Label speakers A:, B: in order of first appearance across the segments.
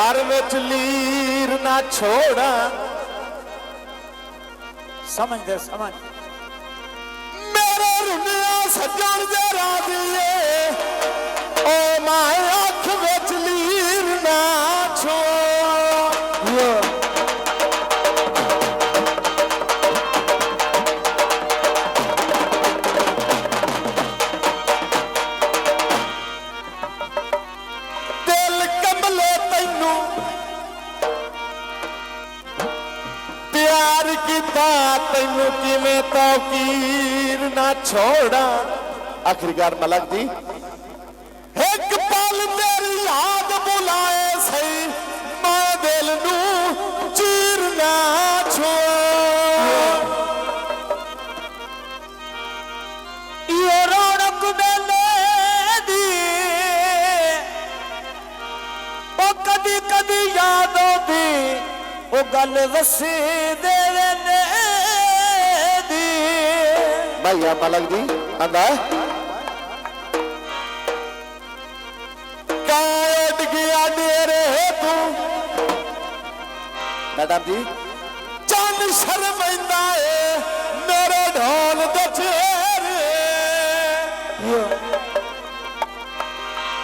A: प्यार विच लीर ना छोड़ा समझ दे समझ मेरा रुनिया सजन जरा दिए ओ माए अख विच लीर ना छोड़ तैनू किवें तौकीर ना छोड़ा आखिरकार मलक जी एक पल तेरी याद बुलाए सही मैं दिल नू चीर ना छोड़ ये रौनक मेले दी ओ कदी कदी याद आउंदी ओ गल वसी दे भैया मलक जी आंदा काट गया डेरे तू मैडम जी चंद शर्मिंदा है मेरे ढोल दे चेहरे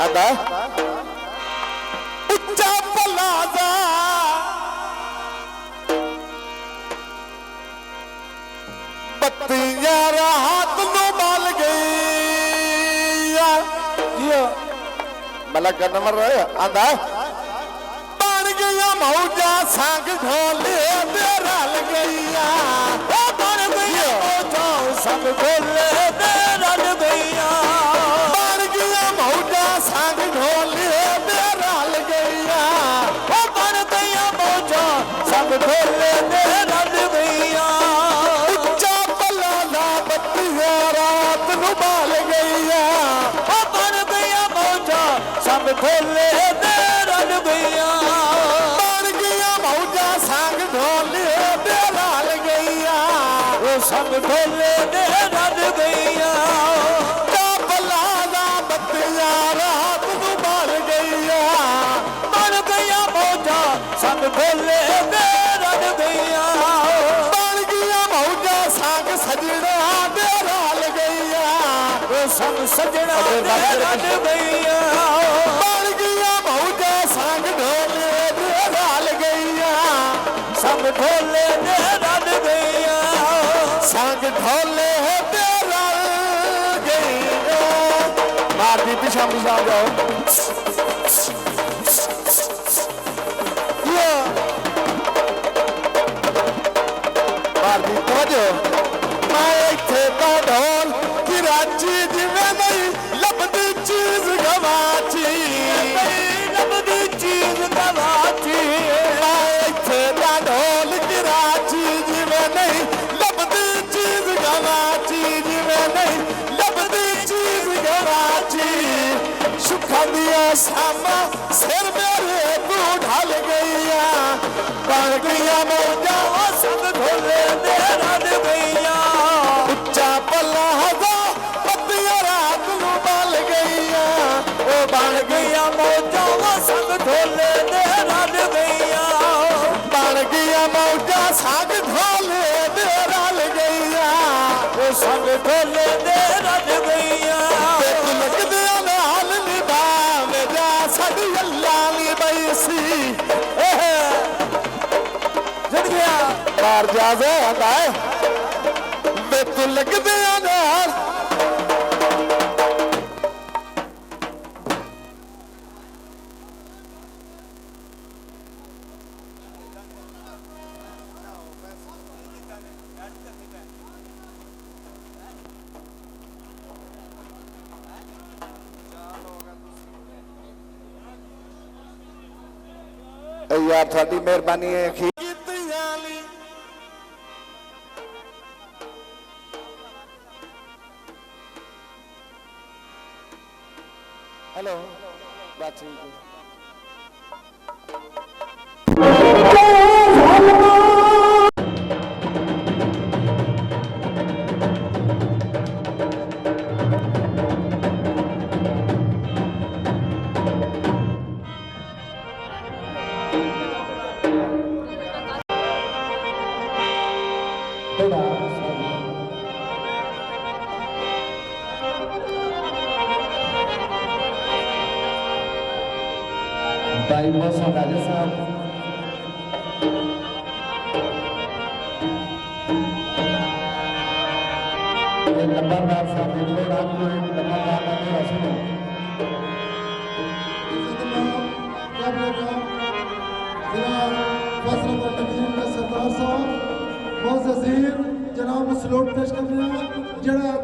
A: आंदा उच्चा पलाजा बत्तियां रात नु बल गई मलक का नंबर आंदा बन गया मौजा संग ढोले रल गईया बन गया मौजा संग ढोले रल गईया बन गया मौजा संग ढोले रल गईया बन गया मौजा संग ढोले रल गईया रात नु बाल गईया बन गया मौजा सब ढोले दे रल गईया बन गया मौजा संग ढोले दे रल गईया वो सब ढोले दे रल गईया बलादा बत्तियां रात नु बाल गईया बन गया मौजा सब ढोले दे रल गईया बन गया मौजा संग सजना सब सजना रल गईया बन गया मौजा संग ढोले रल गईया सब ढोले रल गईया संग ढोले रल गईया मारती पिछा पिछा जाओ मारती पहुंचो मैं इत्थे तो ढोल रांची जिवें नहीं लभदी चीज गवाची लभदी चीज गवाची मैं इत्थे दा ढोल कराची जिवें नहीं लभदी चीज गवाची जिवें नहीं लभदी चीज गवाची सुखां दियां सामा सिर मेरे तू ढल गईया बन गईया मौजा सब ढोले दे रल गईया उच्चा पल्ला बन गया मौजा संग ढोले दे रल गईया बन गया मौजा संग ढोले दे रल गईया वो संग ढोले दे रल गईया लगदे नाल निभाव जा साडी अल्लाह नी बैसी जड़ गया बाहर जावे आंदा वे तू लगदे नाल यार थोड़ी मेहरबानी है हेलो बात ठीक है भाई मौसम राजा साहब ये नंबरदार साहब ने थोड़ा आपको नंबरदार का मेरा सुनो
B: सरदार साहब बहुत जनाब सलूट पेश कर रहे हैं जरा